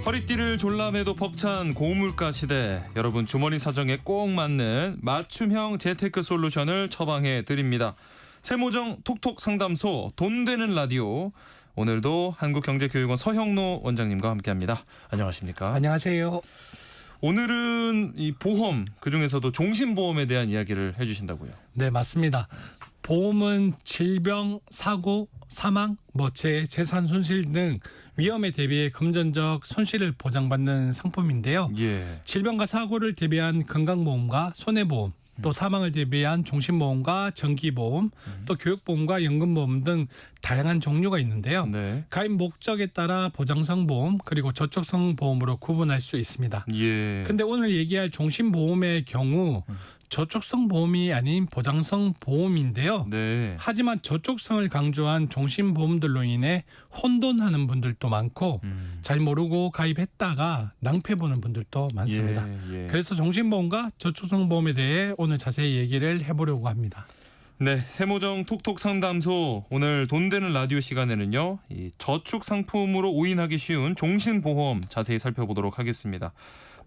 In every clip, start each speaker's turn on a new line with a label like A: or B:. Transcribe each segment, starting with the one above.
A: 허리띠를 졸라매도 벅찬 고물가 시대, 여러분 주머니 사정에 꼭 맞는 맞춤형 재테크 솔루션을 처방해 드립니다. 세모정 톡톡 상담소 돈 되는 라디오, 오늘도 한국경제교육원 서형노 원장님과 함께합니다. 안녕하십니까?
B: 안녕하세요.
A: 오늘은 이 보험, 그중에서도 종신보험에 대한 이야기를 해주신다고요?
B: 네, 맞습니다. 보험은 질병, 사고, 사망, 재산 손실 등 위험에 대비해 금전적 손실을 보장받는 상품인데요.
A: 예.
B: 질병과 사고를 대비한 건강보험과 손해보험, 또 사망을 대비한 종신보험과 정기보험, 또 교육보험과 연금보험 등 다양한 종류가 있는데요.
A: 네.
B: 가입 목적에 따라 보장성 보험 그리고 저촉성 보험으로 구분할 수 있습니다.
A: 예.
B: 근데 오늘 얘기할 종신보험의 경우 저촉성 보험이 아닌 보장성 보험인데요.
A: 네.
B: 하지만 저촉성을 강조한 종신보험들로 인해 혼돈하는 분들도 많고 잘 모르고 가입했다가 낭패보는 분들도 많습니다.
A: 예.
B: 그래서 종신보험과 저촉성 보험에 대해 오늘 자세히 얘기를 해보려고 합니다.
A: 네, 세모정 톡톡 상담소, 오늘 돈 되는 라디오 시간에는요, 이 저축 상품으로 오인하기 쉬운 종신보험 자세히 살펴보도록 하겠습니다.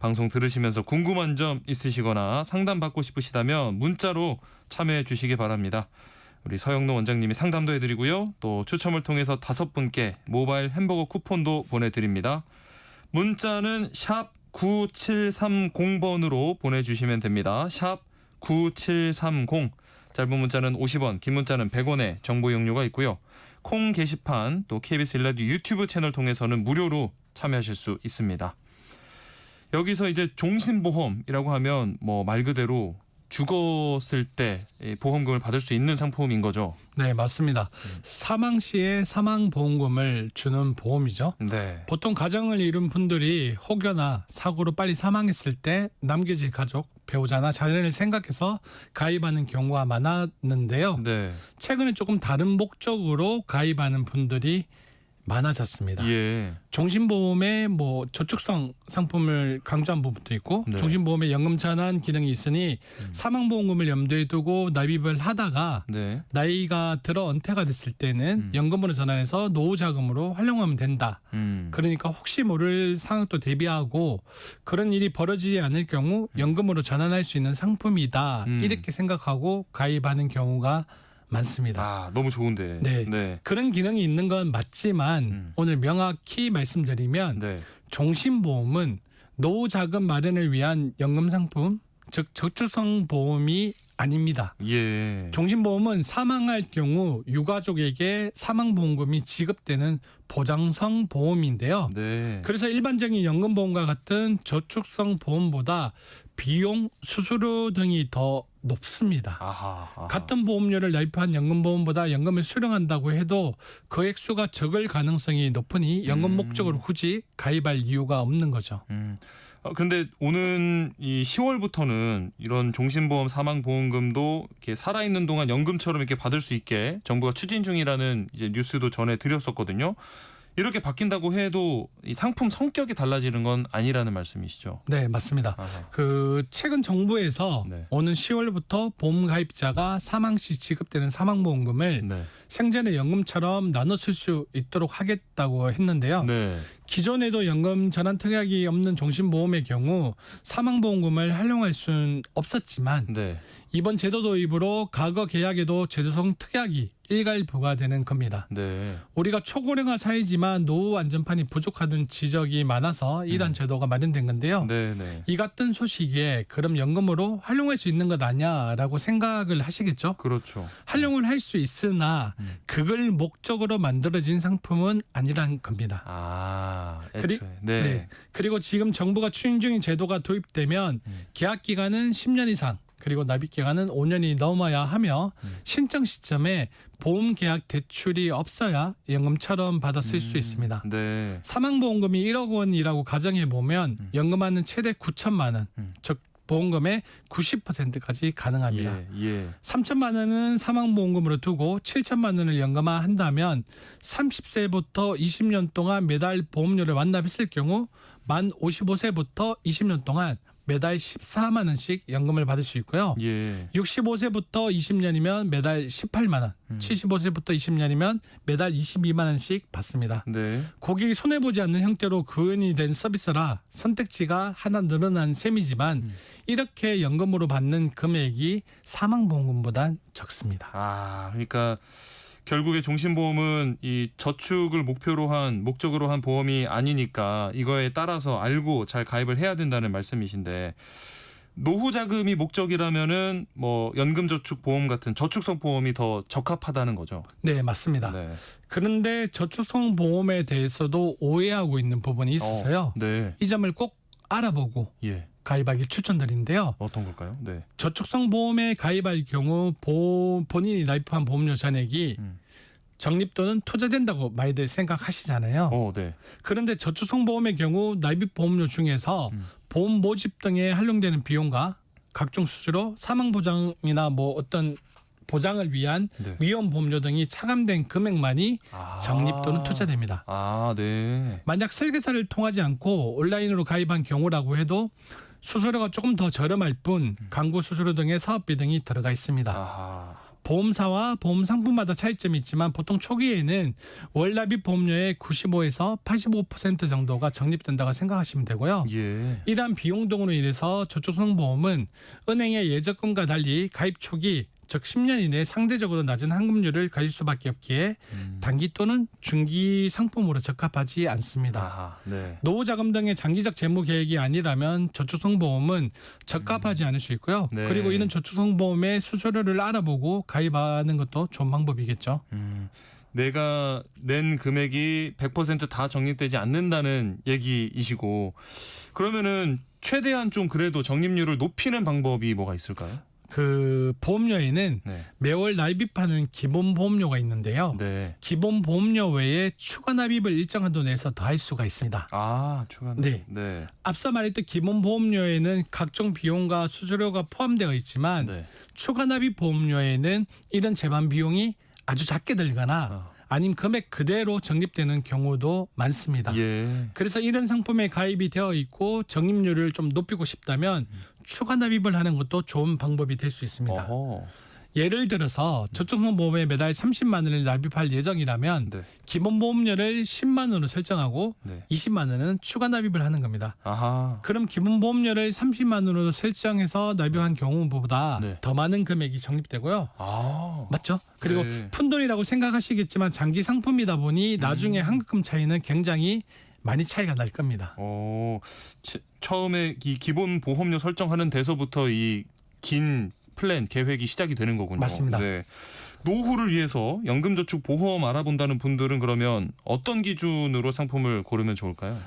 A: 방송 들으시면서 궁금한 점 있으시거나 상담받고 싶으시다면 문자로 참여해 주시기 바랍니다. 우리 서영노 원장님이 상담도 해드리고요, 또 추첨을 통해서 5분께 모바일 햄버거 쿠폰도 보내드립니다. 문자는 샵 9730번으로 보내주시면 됩니다. 샵 9730. 짧은 문자는 50원, 긴 문자는 100원의 정보 이용료가 있고요. 콩 게시판, 또 KBS 일라디오 유튜브 채널 통해서는 무료로 참여하실 수 있습니다. 여기서 이제 종신보험이라고 하면 말 그대로 죽었을 때 보험금을 받을 수 있는 상품인 거죠.
B: 네, 맞습니다. 사망 시에 사망보험금을 주는 보험이죠.
A: 네.
B: 보통 가정을 이룬 분들이 혹여나 사고로 빨리 사망했을 때 남겨질 가족, 배우자나 자녀를 생각해서 가입하는 경우가 많았는데요.
A: 네.
B: 최근에 조금 다른 목적으로 가입하는 분들이 많아졌습니다.
A: 예.
B: 종신보험에 저축성 상품을 강조한 부분도 있고,
A: 네.
B: 종신보험에 연금 전환 기능이 있으니 사망보험금을 염두에 두고 납입을 하다가
A: 네.
B: 나이가 들어 은퇴가 됐을 때는 연금으로 전환해서 노후자금으로 활용하면 된다. 그러니까 혹시 모를 상황도 대비하고 그런 일이 벌어지지 않을 경우 연금으로 전환할 수 있는 상품이다. 이렇게 생각하고 가입하는 경우가 많습니다.
A: 아, 너무 좋은데.
B: 네. 그런 기능이 있는 건 맞지만 오늘 명확히 말씀드리면
A: 네.
B: 종신보험은 노후자금 마련을 위한 연금 상품, 즉 저축성 보험이 아닙니다.
A: 예.
B: 종신보험은 사망할 경우 유가족에게 사망보험금이 지급되는 보장성 보험인데요.
A: 네.
B: 그래서 일반적인 연금보험과 같은 저축성 보험보다 비용, 수수료 등이 더 높습니다.
A: 아하.
B: 같은 보험료를 납입한 연금보험보다 연금을 수령한다고 해도 그 액수가 적을 가능성이 높으니 연금 목적으로 굳이 가입할 이유가 없는 거죠.
A: 근데 오는 이 10월부터는 이런 종신보험 사망보험금도 이렇게 살아있는 동안 연금처럼 이렇게 받을 수 있게 정부가 추진 중이라는 이제 뉴스도 전해드렸었거든요. 이렇게 바뀐다고 해도 이 상품 성격이 달라지는 건 아니라는 말씀이시죠?
B: 네, 맞습니다.
A: 아하.
B: 최근 정부에서
A: 네.
B: 오는 10월부터 보험 가입자가 사망 시 지급되는 사망보험금을
A: 네.
B: 생전의 연금처럼 나눠 쓸 수 있도록 하겠다고 했는데요.
A: 네.
B: 기존에도 연금 전환 특약이 없는 종신보험의 경우 사망보험금을 활용할 수는 없었지만
A: 네.
B: 이번 제도 도입으로 과거 계약에도 제도성 특약이 일괄 부과되는 겁니다.
A: 네.
B: 우리가 초고령화 사회지만 노후 안전판이 부족하다는 지적이 많아서 이러한 제도가 마련된 건데요.
A: 네.
B: 이 같은 소식에 그럼 연금으로 활용할 수 있는 것 아니냐라고 생각을 하시겠죠.
A: 그렇죠.
B: 활용을 할 수 있으나 그걸 목적으로 만들어진 상품은 아니란 겁니다.
A: 아, 애초에. 네.
B: 그리고 지금 정부가 추진 중인 제도가 도입되면 계약 기간은 10년 이상 그리고 납입 기간은 5년이 넘어야 하며 신청 시점에 보험 계약 대출이 없어야 연금처럼 받아 쓸 수 있습니다.
A: 네.
B: 사망보험금이 1억 원이라고 가정해 보면 연금하는 최대 9천만 원, 즉 보험금의 90%까지 가능합니다.
A: 예.
B: 3천만 원은 사망보험금으로 두고 7천만 원을 연금화한다면 30세부터 20년 동안 매달 보험료를 완납했을 경우 만 55세부터 20년 동안 매달 14만 원씩 연금을 받을 수 있고요.
A: 예.
B: 65세부터 20년이면 매달 18만 원, 75세부터 20년이면 매달 22만 원씩 받습니다.
A: 네.
B: 고객이 손해보지 않는 형태로 구현이 된 서비스라 선택지가 하나 늘어난 셈이지만 이렇게 연금으로 받는 금액이 사망보험금보단 적습니다.
A: 아, 그러니까 결국에 종신보험은 이 저축을 목적으로 한 보험이 아니니까 이거에 따라서 알고 잘 가입을 해야 된다는 말씀이신데, 노후 자금이 목적이라면은 뭐 연금저축보험 같은 저축성 보험이 더 적합하다는 거죠.
B: 네, 맞습니다.
A: 네.
B: 그런데 저축성 보험에 대해서도 오해하고 있는 부분이 있어서요.
A: 네.
B: 이 점을 꼭 알아보고
A: 예.
B: 가입하기 추천드리는데요.
A: 어떤 걸까요? 네.
B: 저축성 보험에 가입할 경우 본인이 납입한 보험료 전액이 적립 또는 투자된다고 많이들 생각하시잖아요.
A: 네.
B: 그런데 저축성 보험의 경우 납입 보험료 중에서 보험 모집 등에 활용되는 비용과 각종 수수료, 사망 보장이나 뭐 어떤 보장을 위한
A: 네.
B: 위험 보험료 등이 차감된 금액만이 적립 또는 투자됩니다.
A: 아, 네.
B: 만약 설계사를 통하지 않고 온라인으로 가입한 경우라고 해도 수수료가 조금 더 저렴할 뿐 광고 수수료 등의 사업비 등이 들어가 있습니다.
A: 아하.
B: 보험사와 보험 상품마다 차이점이 있지만 보통 초기에는 월납입 보험료의 95에서 85% 정도가 적립된다고 생각하시면 되고요.
A: 예.
B: 이러한 비용 등으로 인해서 저축성 보험은 은행의 예적금과 달리 가입 초기 즉 10년 이내에 상대적으로 낮은 환급률을 가질 수밖에 없기에 단기 또는 중기 상품으로 적합하지 않습니다.
A: 아하. 네.
B: 노후 자금 등의 장기적 재무 계획이 아니라면 저축성 보험은 적합하지 않을 수 있고요.
A: 네.
B: 그리고 이런 저축성 보험의 수수료를 알아보고 가입하는 것도 좋은 방법이겠죠.
A: 내가 낸 금액이 100% 다 적립되지 않는다는 얘기이시고, 그러면은 최대한 좀 그래도 적립률을 높이는 방법이 뭐가 있을까요?
B: 그 보험료에는
A: 네.
B: 매월 납입하는 기본 보험료가 있는데요.
A: 네.
B: 기본 보험료 외에 추가 납입을 일정 한도 내에서 더할 수가 있습니다.
A: 아, 추가.
B: 네.
A: 네.
B: 앞서 말했던 기본 보험료에는 각종 비용과 수수료가 포함되어 있지만
A: 네.
B: 추가 납입 보험료에는 이런 제반 비용이 아주 작게 들거나 아니면 금액 그대로 적립되는 경우도 많습니다.
A: 예.
B: 그래서 이런 상품에 가입이 되어 있고 적립률을 좀 높이고 싶다면 추가 납입을 하는 것도 좋은 방법이 될 수 있습니다.
A: 어허.
B: 예를 들어서 저축성 보험에 매달 30만 원을 납입할 예정이라면
A: 네.
B: 기본 보험료를 10만 원으로 설정하고
A: 네.
B: 20만 원은 추가 납입을 하는 겁니다.
A: 아하.
B: 그럼 기본 보험료를 30만 원으로 설정해서 납입한 경우보다
A: 네.
B: 더 많은 금액이 적립되고요.
A: 아.
B: 맞죠? 그리고
A: 네.
B: 푼돈이라고 생각하시겠지만 장기 상품이다 보니 나중에 환급금 차이는 굉장히 많이 차이가 날 겁니다.
A: 처음에 이 기본 보험료 설정하는 데서부터 이 긴 플랜 계획이 시작이 되는 거군요.
B: 맞습니다.
A: 네. 노후를 위해서 연금저축 보험 알아본다는 분들은 그러면 어떤 기준으로 상품을 고르면 좋을까요?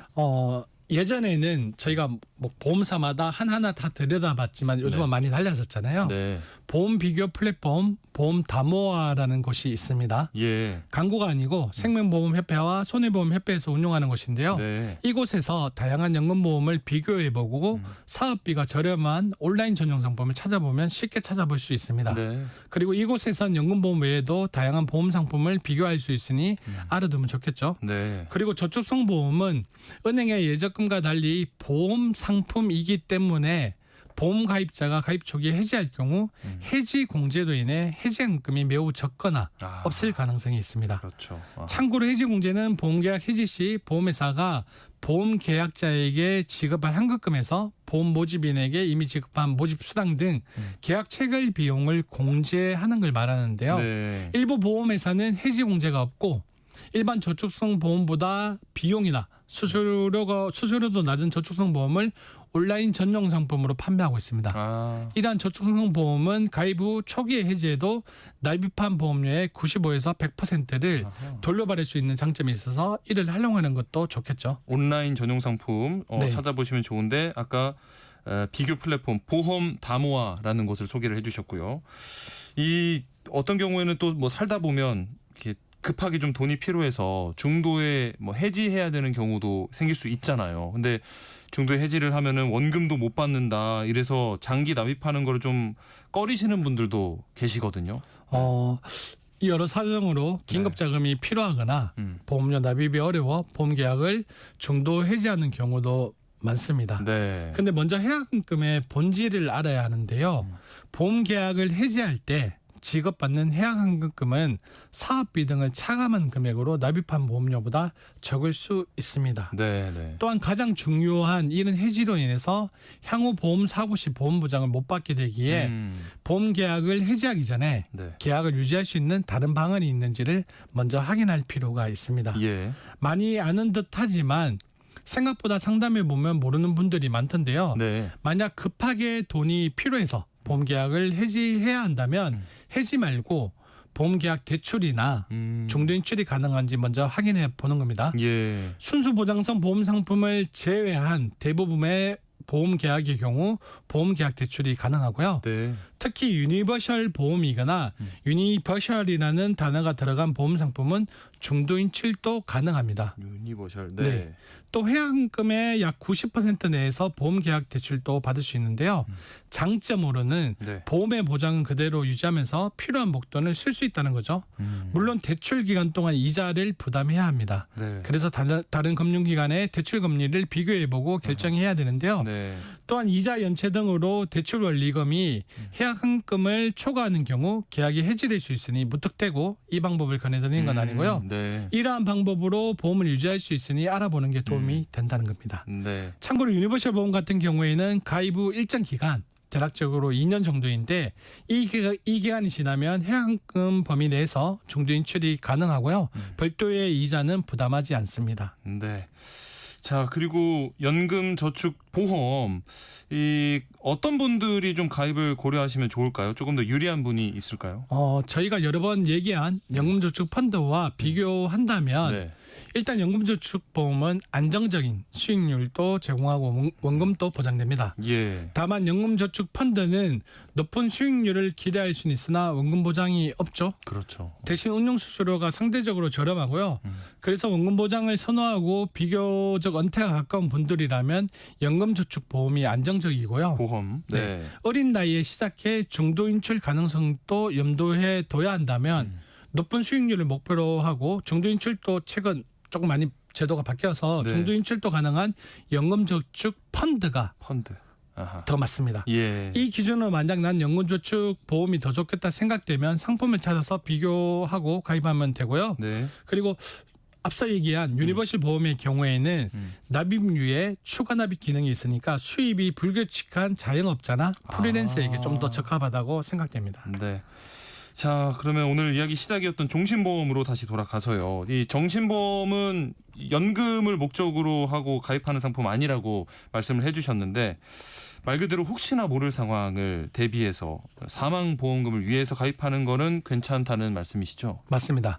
B: 예전에는 저희가 뭐 보험사마다 하나하나 다 들여다봤지만 요즘은
A: 네.
B: 많이 달라졌잖아요.
A: 네.
B: 보험 비교 플랫폼 보험 다모아라는 곳이 있습니다.
A: 예.
B: 광고가 아니고 생명보험협회와 손해보험협회에서 운영하는 곳인데요.
A: 네.
B: 이곳에서 다양한 연금보험을 비교해보고 사업비가 저렴한 온라인 전용 상품을 찾아보면 쉽게 찾아볼 수 있습니다.
A: 네.
B: 그리고 이곳에선 연금보험 외에도 다양한 보험 상품을 비교할 수 있으니 알아두면 좋겠죠.
A: 네.
B: 그리고 저축성 보험은 은행의 예적금과 달리 보험 상품이기 때문에 보험 가입자가 가입 초기에 해지할 경우 해지 공제로 인해 해지환급금이 매우 적거나 없을 가능성이 있습니다.
A: 그렇죠.
B: 참고로 해지 공제는 보험계약 해지 시 보험회사가 보험 계약자에게 지급할 환급금에서 보험 모집인에게 이미 지급한 모집 수당 등 계약 체결 비용을 공제하는 걸 말하는데요.
A: 네.
B: 일부 보험회사는 해지 공제가 없고 일반 저축성 보험보다 비용이나 수수료도 낮은 저축성 보험을 온라인 전용 상품으로 판매하고 있습니다. 이러한 저축성 보험은 가입 후 초기에 해지해도 납입한 보험료의 95에서 100%를 돌려받을 수 있는 장점이 있어서 이를 활용하는 것도 좋겠죠.
A: 온라인 전용 상품
B: 네.
A: 찾아보시면 좋은데 아까 비교 플랫폼 보험 다모아라는 곳을 소개를 해주셨고요. 이 어떤 경우에는 또 뭐 살다 보면 이렇게 급하게 좀 돈이 필요해서 중도에 뭐 해지해야 되는 경우도 생길 수 있잖아요. 근데 중도에 해지를 하면은 원금도 못 받는다. 이래서 장기 납입하는 거를 좀 꺼리시는 분들도 계시거든요.
B: 여러 사정으로 긴급 자금이 필요하거나
A: 음.
B: 보험료 납입이 어려워 보험 계약을 중도 해지하는 경우도 많습니다.
A: 네.
B: 근데 먼저 해약금의 본질을 알아야 하는데요. 보험 계약을 해지할 때 지급받는 해약환급금은 사업비 등을 차감한 금액으로 납입한 보험료보다 적을 수 있습니다.
A: 네, 네.
B: 또한 가장 중요한 이런 해지로 인해서 향후 보험 사고 시 보험 보장을 못 받게 되기에 보험 계약을 해지하기 전에
A: 네.
B: 계약을 유지할 수 있는 다른 방안이 있는지를 먼저 확인할 필요가 있습니다.
A: 예.
B: 많이 아는 듯하지만 생각보다 상담해 보면 모르는 분들이 많던데요.
A: 네.
B: 만약 급하게 돈이 필요해서 보험 계약을 해지해야 한다면 해지 말고 보험 계약 대출이나 중도 인출이 가능한지 먼저 확인해 보는 겁니다.
A: 예.
B: 순수 보장성 보험 상품을 제외한 대부분의 보험 계약의 경우 보험 계약 대출이 가능하고요.
A: 네.
B: 특히 유니버셜 보험이거나 유니버셜이라는 단어가 들어간 보험 상품은 중도 인출도 가능합니다.
A: 유니버셜. 네.
B: 네. 또 해약금의 약 90% 내에서 보험 계약 대출도 받을 수 있는데요. 장점으로는
A: 네.
B: 보험의 보장은 그대로 유지하면서 필요한 목돈을 쓸 수 있다는 거죠. 물론 대출 기간 동안 이자를 부담해야 합니다.
A: 네.
B: 그래서 다른 금융기관의 대출 금리를 비교해보고 결정해야 되는데요.
A: 네.
B: 또한 이자 연체 등으로 대출 원리금이 해약금을 초과하는 경우 계약이 해지될 수 있으니 무턱대고 이 방법을 권해드리는 건 아니고요.
A: 네.
B: 이러한 방법으로 보험을 유지할 수 있으니 알아보는 게 도움이 된다는 겁니다.
A: 네.
B: 참고로 유니버셜 보험 같은 경우에는 가입 후 일정 기간, 대략적으로 2년 정도인데 이 기간이 지나면 해약금 범위 내에서 중도 인출이 가능하고요. 별도의 이자는 부담하지 않습니다.
A: 네. 자, 그리고 연금 저축 보험 이 어떤 분들이 좀 가입을 고려하시면 좋을까요? 조금 더 유리한 분이 있을까요?
B: 저희가 여러 번 얘기한 연금저축 펀드와 비교한다면
A: 네.
B: 일단 연금저축보험은 안정적인 수익률도 제공하고 원금도 보장됩니다.
A: 예.
B: 다만 연금저축펀드는 높은 수익률을 기대할 수는 있으나 원금 보장이 없죠.
A: 그렇죠.
B: 대신 운용 수수료가 상대적으로 저렴하고요. 그래서 원금 보장을 선호하고 비교적 은퇴가 가까운 분들이라면 연금저축보험이 안정적이고요.
A: 보험. 네.
B: 어린 나이에 시작해 중도 인출 가능성도 염두에 둬야 한다면 높은 수익률을 목표로 하고 중도 인출도 최근 조금 많이 제도가 바뀌어서
A: 네.
B: 중도 인출도 가능한 연금저축 펀드가
A: 펀드. 아하.
B: 더 맞습니다.
A: 예.
B: 이 기준으로 만약 난 연금저축 보험이 더 좋겠다 생각되면 상품을 찾아서 비교하고 가입하면 되고요.
A: 네.
B: 그리고 앞서 얘기한 유니버셜 보험의 경우에는 납입류에 추가 납입 기능이 있으니까 수입이 불규칙한 자영업자나 프리랜서에게 좀 더 적합하다고 생각됩니다.
A: 네. 자, 그러면 오늘 이야기 시작이었던 종신보험으로 다시 돌아가서요. 이 정신보험은 연금을 목적으로 하고 가입하는 상품 아니라고 말씀을 해주셨는데 말 그대로 혹시나 모를 상황을 대비해서 사망보험금을 위해서 가입하는 거는 괜찮다는 말씀이시죠?
B: 맞습니다.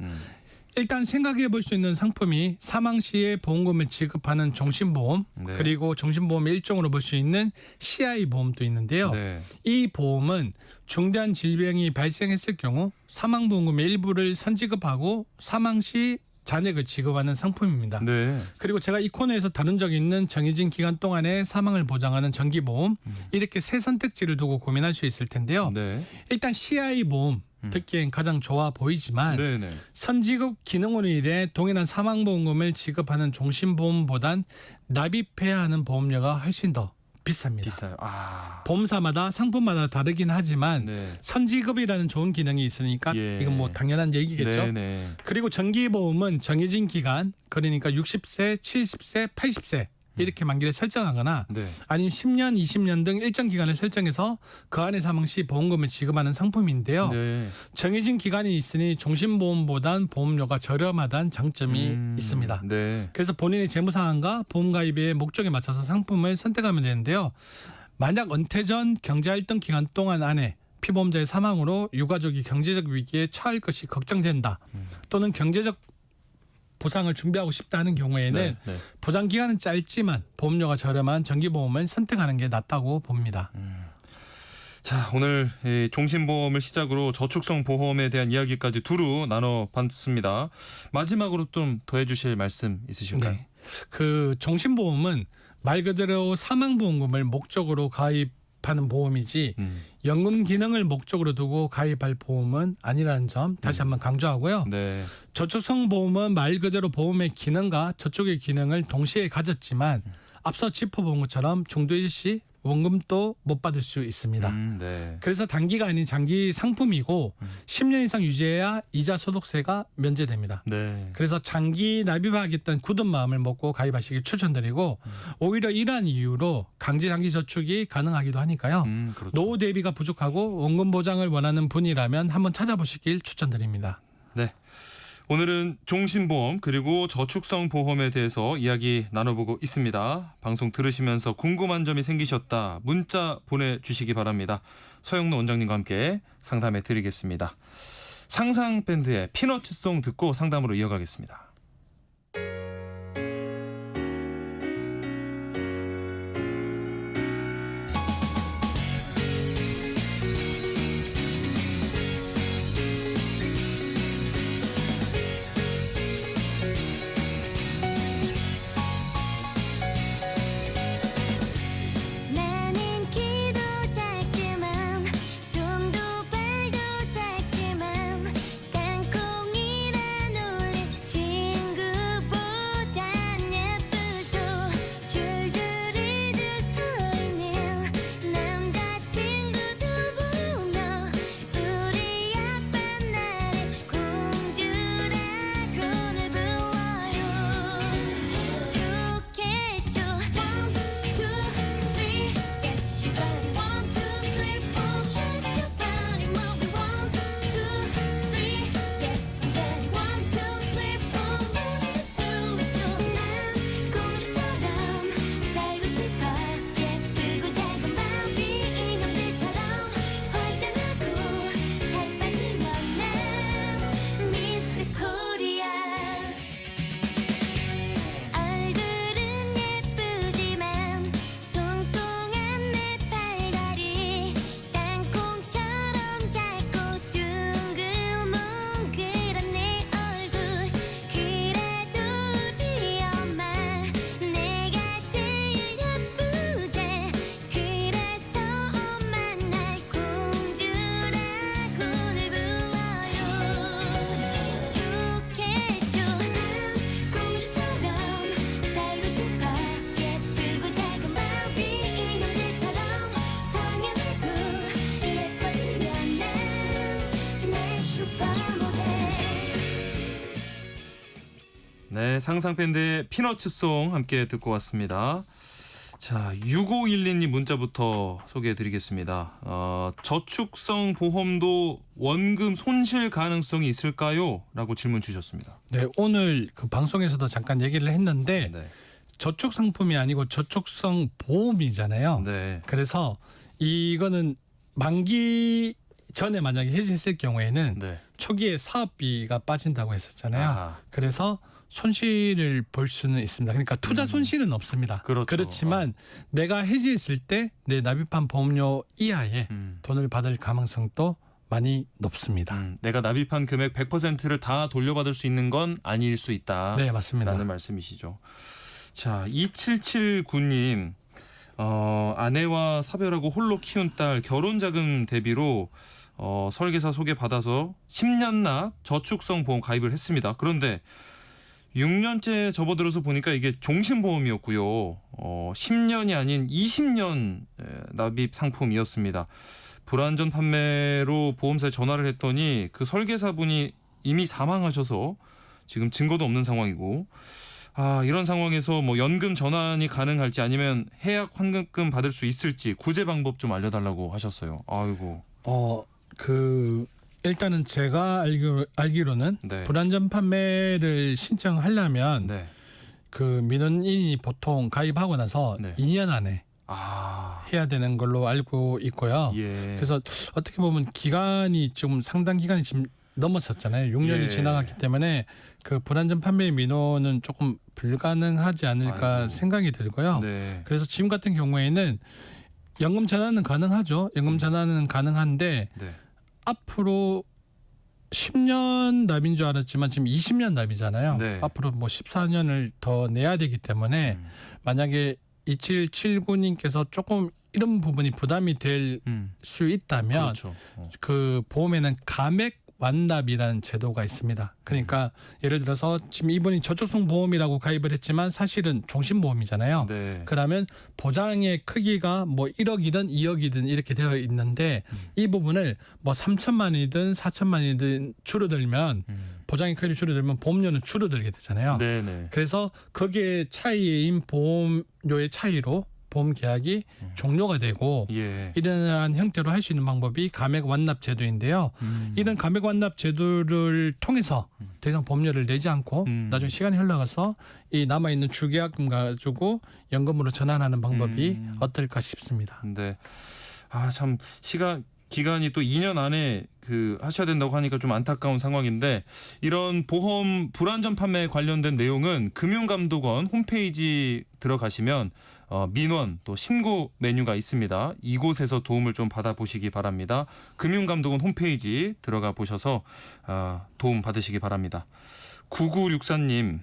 B: 일단 생각해 볼 수 있는 상품이 사망 시에 보험금을 지급하는 종신보험
A: 네.
B: 그리고 종신보험의 일종으로 볼 수 있는 CI 보험도 있는데요.
A: 네.
B: 이 보험은 중대한 질병이 발생했을 경우 사망보험금의 일부를 선지급하고 사망 시 잔액을 지급하는 상품입니다.
A: 네.
B: 그리고 제가 이 코너에서 다룬 적이 있는 정해진 기간 동안에 사망을 보장하는 정기보험 이렇게 세 선택지를 두고 고민할 수 있을 텐데요.
A: 네.
B: 일단 CI 보험 듣기엔 가장 좋아 보이지만
A: 네. 네.
B: 선지급 기능으로 인해 동일한 사망보험금을 지급하는 종신보험보단 납입해야 하는 보험료가 훨씬 더 비쌉니다.
A: 비싸요. 아.
B: 보험사마다 상품마다 다르긴 하지만
A: 네.
B: 선지급이라는 좋은 기능이 있으니까
A: 예.
B: 이건 뭐 당연한 얘기겠죠.
A: 네. 네.
B: 그리고 정기보험은 정해진 기간 그러니까 60세, 70세, 80세 이렇게 만기를 설정하거나
A: 네.
B: 아니면 10년, 20년 등 일정 기간을 설정해서 그 안에 사망 시 보험금을 지급하는 상품인데요.
A: 네.
B: 정해진 기간이 있으니 종신보험보단 보험료가 저렴하다는 장점이 있습니다.
A: 네.
B: 그래서 본인의 재무 상황과 보험 가입의 목적에 맞춰서 상품을 선택하면 되는데요. 만약 은퇴 전 경제활동 기간 동안 안에 피보험자의 사망으로 유가족이 경제적 위기에 처할 것이 걱정된다. 또는 경제적 보상을 준비하고 싶다 하는 경우에는
A: 네. 네.
B: 보장 기간은 짧지만 보험료가 저렴한 정기보험을 선택하는 게 낫다고 봅니다.
A: 자, 오늘 이 종신보험을 시작으로 저축성 보험에 대한 이야기까지 두루 나눠봤습니다. 마지막으로 좀 더해주실 말씀 있으실까요?
B: 네. 그 종신보험은 말 그대로 사망보험금을 목적으로 가입하는 보험이지 연금 기능을 목적으로 두고 가입할 보험은 아니라는 점 다시 한번 강조하고요.
A: 네.
B: 저축성 보험은 말 그대로 보험의 기능과 저축의 기능을 동시에 가졌지만 앞서 짚어본 것처럼 중도일시 원금도 못 받을 수 있습니다.
A: 네.
B: 그래서 단기가 아닌 장기 상품이고 10년 이상 유지해야 이자 소득세가 면제됩니다.
A: 네.
B: 그래서 장기 납입하겠다는 굳은 마음을 먹고 가입하시길 추천드리고 오히려 이러한 이유로 강제 장기 저축이 가능하기도 하니까요.
A: 그렇죠.
B: 노후 대비가 부족하고 원금 보장을 원하는 분이라면 한번 찾아보시길 추천드립니다.
A: 네. 오늘은 종신보험 그리고 저축성 보험에 대해서 이야기 나눠보고 있습니다. 방송 들으시면서 궁금한 점이 생기셨다. 문자 보내주시기 바랍니다. 서영로 원장님과 함께 상담해 드리겠습니다. 상상밴드의 피너츠송 듣고 상담으로 이어가겠습니다.
C: 나는 키도 작지만 손도 발도 작지만 땅콩이란 우리 친구보단 예쁘죠. 줄줄이 줄 서 있는 남자친구도 보며 우리 아빠 나를 공주라고는 불러요. 좋겠죠. One, two, three, set your body. One, two, three, four, shake your body, move it. One, two, three, 예쁜 daddy. One, two, three, four, move it. 난 공주처럼 살고 싶어. 예쁘고 작은 바비 이놈들처럼 화장하고 살 빠지면 난 미스 코리아. 얼굴은 예쁘지만 통통한 내 팔다리 땅콩처럼 작고 둥글뭉글한 내 얼굴. 그래도 우리 엄마 내가 제일 예쁘대. 그래서 엄마 날 공주라고는 불러요. 좋겠죠. 난 공주처럼 살고 싶어. 예쁘고 작은 바비 이놈들처럼 상냥하고 예뻐지면 난내 슈퍼모델.
A: 네, 상상밴드의 피너츠송 함께 듣고 왔습니다. 자, 6512님 문자부터 소개해드리겠습니다. 저축성 보험도 원금 손실 가능성이 있을까요? 라고 질문 주셨습니다.
B: 네, 오늘 그 방송에서도 잠깐 얘기를 했는데
A: 네.
B: 저축 상품이 아니고 저축성 보험이잖아요.
A: 네.
B: 그래서 이거는 만기 전에 만약에 해지했을 경우에는
A: 네.
B: 초기에 사업비가 빠진다고 했었잖아요.
A: 아하.
B: 그래서 손실을 볼 수는 있습니다. 그러니까 투자 손실은 없습니다.
A: 그렇죠.
B: 그렇지만 내가 해지했을 때 내 납입한 보험료 이하의 돈을 받을 가능성도 많이 높습니다.
A: 내가 납입한 금액 100%를 다 돌려받을 수 있는 건 아닐 수 있다.
B: 네, 맞습니다.
A: 라는 말씀이시죠. 자, 2779님 아내와 사별하고 홀로 키운 딸 결혼 자금 대비로 설계사 소개받아서 10년 납 저축성 보험 가입을 했습니다. 그런데 6년째 접어들어서 보니까 이게 종신보험이었고요. 10년이 아닌 20년 납입 상품이었습니다. 불안전 판매로 보험사에 전화를 했더니 그 설계사분이 이미 사망하셔서 지금 증거도 없는 상황이고, 이런 상황에서 뭐 연금 전환이 가능할지 아니면 해약 환급금 받을 수 있을지 구제 방법 좀 알려달라고 하셨어요. 아이고.
B: 일단은 제가 알기로는
A: 네.
B: 불안전 판매를 신청하려면
A: 네.
B: 그 민원인이 보통 가입하고 나서
A: 네.
B: 2년 안에 해야 되는 걸로 알고 있고요.
A: 예.
B: 그래서 어떻게 보면 기간이 좀 상당 기간이 지금 넘었었잖아요. 6년이
A: 예.
B: 지나갔기 때문에 그 불안전 판매 민원은 조금 불가능하지 않을까
A: 아이고.
B: 생각이 들고요.
A: 네.
B: 그래서 지금 같은 경우에는 연금 전환은 가능하죠. 연금 전환은 가능한데
A: 네.
B: 앞으로 10년 납인 줄 알았지만 지금 20년 납이잖아요.
A: 네.
B: 앞으로 뭐 14년을 더 내야 되기 때문에 만약에 2779님께서 조금 이런 부분이 부담이 될 수 있다면
A: 그렇죠.
B: 그 보험에는 감액 완납이라는 제도가 있습니다. 그러니까 예를 들어서 지금 이분이 저축성 보험이라고 가입을 했지만 사실은 종신보험이잖아요.
A: 네.
B: 그러면 보장의 크기가 뭐 1억이든 2억이든 이렇게 되어 있는데 이 부분을 뭐 3천만 원이든 4천만 원이든 줄어들면 보장의 크기를 줄어들면 보험료는 줄어들게 되잖아요.
A: 네네.
B: 그래서 거기에 차이인 보험료의 차이로 보험 계약이 종료가 되고
A: 예.
B: 이러한 형태로 할 수 있는 방법이 감액 완납 제도인데요. 이런 감액 완납 제도를 통해서 더 이상 보험료를 내지 않고 나중에 시간이 흘러가서 이 남아 있는 주계약금 가지고 연금으로 전환하는 방법이 어떨까 싶습니다.
A: 네. 아, 참 기간이 또 2년 안에 하셔야 된다고 하니까 좀 안타까운 상황인데 이런 보험 불안전 판매 관련된 내용은 금융감독원 홈페이지 들어가시면 민원 또 신고 메뉴가 있습니다. 이곳에서 도움을 좀 받아보시기 바랍니다. 금융감독원 홈페이지 들어가 보셔서 도움 받으시기 바랍니다. 9964님,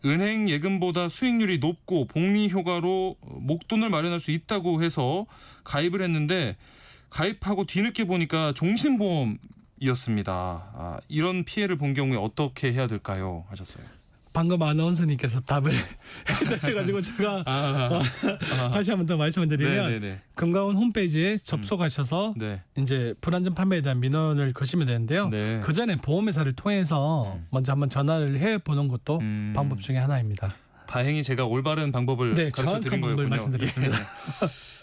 A: 은행 예금보다 수익률이 높고 복리 효과로 목돈을 마련할 수 있다고 해서 가입을 했는데 가입하고 뒤늦게 보니까 종신보험이었습니다. 이런 피해를 본 경우에 어떻게 해야 될까요? 하셨어요.
B: 방금 아나운서님께서 답을 해가지고 제가 다시 한 번 더 말씀을 드리면
A: 네네네.
B: 금감원 홈페이지에 접속하셔서
A: 네.
B: 이제 불안전 판매에 대한 민원을 거시면 되는데요.
A: 네.
B: 그 전에 보험회사를 통해서 먼저 한번 전화를 해보는 것도 방법 중에 하나입니다.
A: 다행히 제가 올바른 방법을
B: 네,
A: 가르쳐
B: 정확한
A: 드린
B: 방법을
A: 거였군요.
B: 말씀드렸습니다.
A: 예.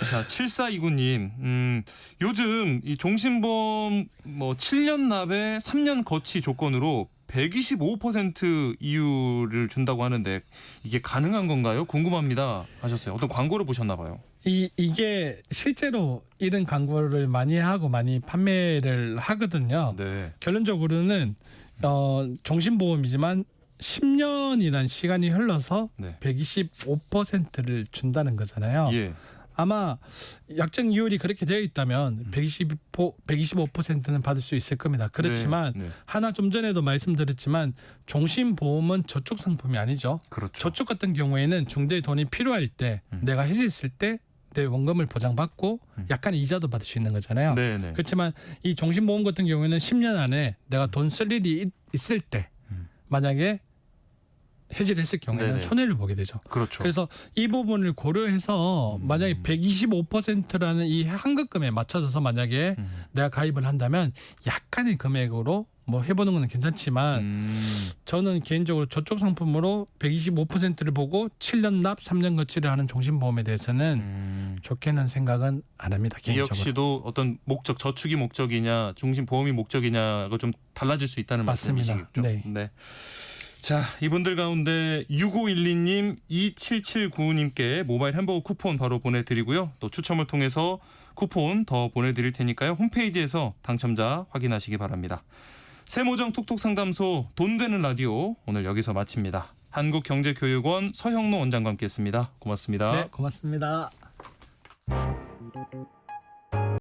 A: 자, 7429님, 요즘 이 종신보험 뭐 7년 납에 3년 거치 조건으로 125% 이율을 준다고 하는데 이게 가능한 건가요? 궁금합니다. 하셨어요. 어떤 광고를 보셨나 봐요.
B: 이게 실제로 이런 광고를 많이 하고 많이 판매를 하거든요.
A: 네.
B: 결론적으로는 종신보험이지만 10년이라는 시간이 흘러서
A: 네.
B: 125%를 준다는 거잖아요.
A: 예.
B: 아마 약정 이율이 그렇게 되어 있다면 125%는 받을 수 있을 겁니다. 그렇지만
A: 네.
B: 하나 좀 전에도 말씀드렸지만 종신보험은 저축 상품이 아니죠.
A: 그렇죠.
B: 저축 같은 경우에는 중대에 돈이 필요할 때 내가 해지했을 때 내 원금을 보장받고 약간의 이자도 받을 수 있는 거잖아요.
A: 네네.
B: 그렇지만 이 종신보험 같은 경우에는 10년 안에 내가 돈 쓸 일이 있을 때 만약에 해지를 했을 경우에는
A: 네네.
B: 손해를 보게 되죠.
A: 그렇죠.
B: 그래서 이 부분을 고려해서 만약에 125%라는 이 한급금에 맞춰져서 만약에 내가 가입을 한다면 약간의 금액으로 뭐 해보는 건 괜찮지만 저는 개인적으로 저축 상품으로 125%를 보고 7년 납 3년 거치를 하는 종신보험에 대해서는 좋게는 생각은 안 합니다.
A: 이
B: 개인적으로.
A: 역시도 어떤 목적, 저축이 목적이냐 종신보험이 목적이냐가 좀 달라질 수 있다는
B: 맞습니다.
A: 말씀이시죠.
B: 네.
A: 자, 이분들 가운데 6512님, 2779님께 모바일 햄버거 쿠폰 바로 보내드리고요. 또 추첨을 통해서 쿠폰 더 보내드릴 테니까요. 홈페이지에서 당첨자 확인하시기 바랍니다. 세모정 톡톡 상담소 돈 되는 라디오 오늘 여기서 마칩니다. 한국경제교육원 서형노 원장과 함께했습니다. 고맙습니다.
B: 네, 고맙습니다.